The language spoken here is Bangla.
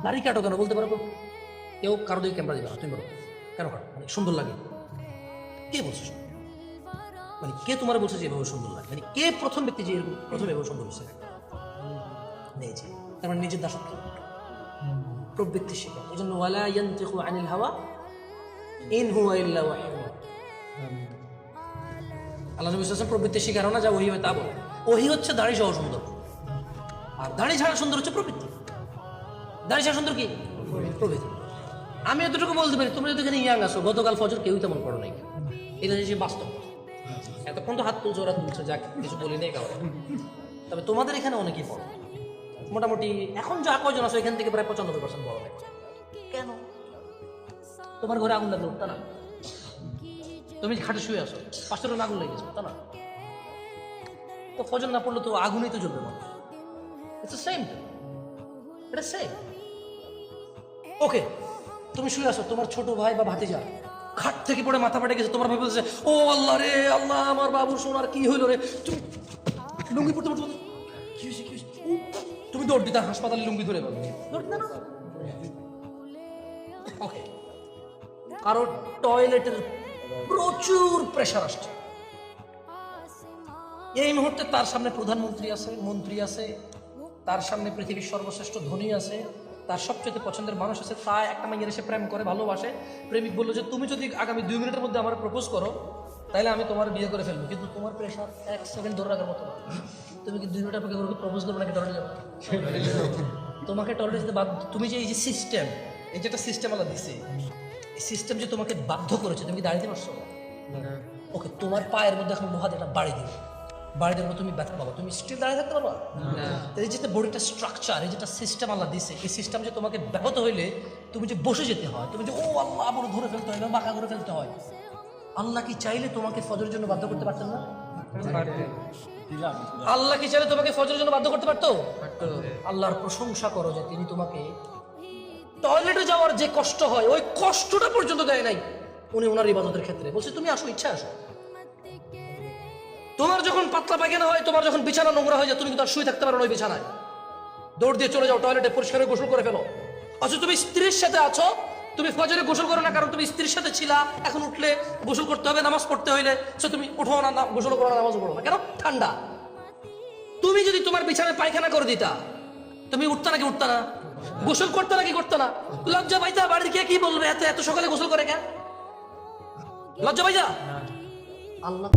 দাড়ি কাটো কেন বলতে পারো? কেউ কারো দিকে ক্যামেরা দিবে না, তুমি বলো কেন কাটো? মানে সুন্দর লাগে। কে বলছে? মানে কে তোমার বলছে যে এভাবে সুন্দর লাগে? মানে কে প্রথম ব্যক্তি যে এরকম প্রথম এভাবে সুন্দর হচ্ছে? নিজে। তার মানে নিজের দাসত্ব, প্রবৃত্তি শিকার। এই জন্য ওয়ালা ইয়ানতিকু আনিল হাওয়া ইন হুয়া ইল্লা ওয়াহয়ুন। আল্লাহ নবী সাল্লাল্লাহু আলাইহি ওয়াসাল্লাম প্রবৃত্তি শিকার না, যা ওহী হয় তা বলে। ওহী হচ্ছে দাড়ি সহ সুন্দর, আর দাড়ি ছাড়া সুন্দর হচ্ছে প্রবৃত্তি। দাড়ি ছাড়া সুন্দর কি? প্রবৃত্তি। আমি এতটুকু বলতে পারি, তোমরা যদি এখানে ইয়াং আসো, গতকাল ফজর কেউই তেমন করো নাই, এটা হচ্ছে বাস্তব। এতক্ষণ তো হাত তুলছে, ওরা তুলছে, যা কিছু বলি নেই কারো। তবে তোমাদের এখানে অনেকেই পড়ো, মোটামুটি এখন যা কয়জন আছো এখান থেকে প্রায় 95% বড় নাই। কেন? তোমার ঘরে আগুন লাগলো তা না, তুমি খাটে শুয়ে আসো, পাঁচটা আগুন লেগে গেছো তা না, তো ফজর না পড়লে তো আগুনেই তো জ্বলবে মানুষ। ইটস সেম, এটা সেম। ওকে, তুমি শুয়ে আসো, তোমার ছোট ভাই বা ভাতিজা খাট থেকে পড়ে মাথা ফাটে গেছে, তোমার ভাই বলছে ও আল্লাহ রে আল্লাহ, আমার বাবুর সোনার কি হইলো রে, তুমি লুঙ্গি পড়তে পড়তে কি হয়েছে কি হয়েছে, তুমি দৌড় দিতে হাসপাতালে লুঙ্গি ধরে পাবে, দৌড় দিতে না। ওকে, কারো টয়লেটের প্রচুর প্রেশার আসছে, এই মুহূর্তে তার সামনে প্রধানমন্ত্রী আছে, মন্ত্রী আছে, তার সামনে পৃথিবীর সর্বশ্রেষ্ঠ ধনী আছে, তার সবচেয়ে পছন্দের মানুষ আছে, তা একটা মাইয়ের এসে প্রেম করে, ভালোবাসে। প্রেমিক বললো যে তুমি যদি আগামী 2 মিনিটের মধ্যে আমার প্রপোজ করো তাহলে আমি তোমার বিয়ে করে ফেলবো, কিন্তু তোমার প্রেশার 1 সেকেন্ড ধরে রাখার মতো না। তুমি কি 2 মিনিট আপনাকে প্রপোজ করবো নাকি টয়লেটে যাবো? তোমাকে টয়লেটে যেতে বাধ্য। তুমি যে এই যে সিস্টেম, এই যেটা সিস্টেম আলাদা দিছে, এই সিস্টেম যে তোমাকে বাধ্য করেছে, তুমি কি দাঁড়িয়ে পারছো? ওকে, তোমার পায়ের মধ্যে এখন লোহা দিয়ে বাড়ি দিবে, বাড়ি দেবো, তুমি ব্যথা পাবো, তুমি স্টিল দাঁড়িয়ে থাকতে পারবা? এই যেটা বডিটা স্ট্রাকচার, এই যেটা সিস্টেম আল্লাহ দিছে, এই সিস্টেম যে তোমাকে ব্যাহত হইলে তুমি যে বসে যেতে হয়, তুমি যে ও আল্লাহ আবার ধরে ফেলতে হয়, বাঁকা করে ফেলতে হয়। আল্লাহ কি চাইলে তোমাকে ফজরের জন্য বাধ্য করতে পারতেন না? আল্লাহ কি চাইলে তোমাকে ফজরের জন্য বাধ্য করতে পারতো? আল্লাহর প্রশংসা করো যে তিনি তোমাকে টয়লেটে যাওয়ার যে কষ্ট হয় ওই কষ্টটা পর্যন্ত দেয় নাই উনি ওনার ইবাদতের ক্ষেত্রে। বলছে তুমি আসো, ইচ্ছা আসো। তোমার যখন পাতলা পায়খানা হয়, তোমার যখন বিছানা নোংরা হয়ে যায়, তুমি কিন্তু আর শুয়ে থাকতে পারো না ওই বিছানায়, দৌড় দিয়ে চলে যাও টয়লেটে, পরিষ্কার গোসল করে ফেলো। অথচ তুমি স্ত্রীর সাথে আছো, তুমি ফজরে গোসল করো না, কারণ তুমি স্ত্রীর সাথে ছিলা, এখন উঠলে গোসল করতে হবে, নামাজ পড়তে হইলে সো তুমি উঠো না, গোসল করো না, নামাজ পড়ো না, কেন? ঠান্ডা। তুমি যদি তোমার বিছানায় পায়খানা করে দিতা, তুমি উঠতা নাকি উঠতা না? গোসল করতে নাকি করতে না? লজ্জা পাইতা? বাড়ির কে কি বলবে, এত এত সকালে গোসল করে কেন? লজ্জা পাইতা? আল্লাহ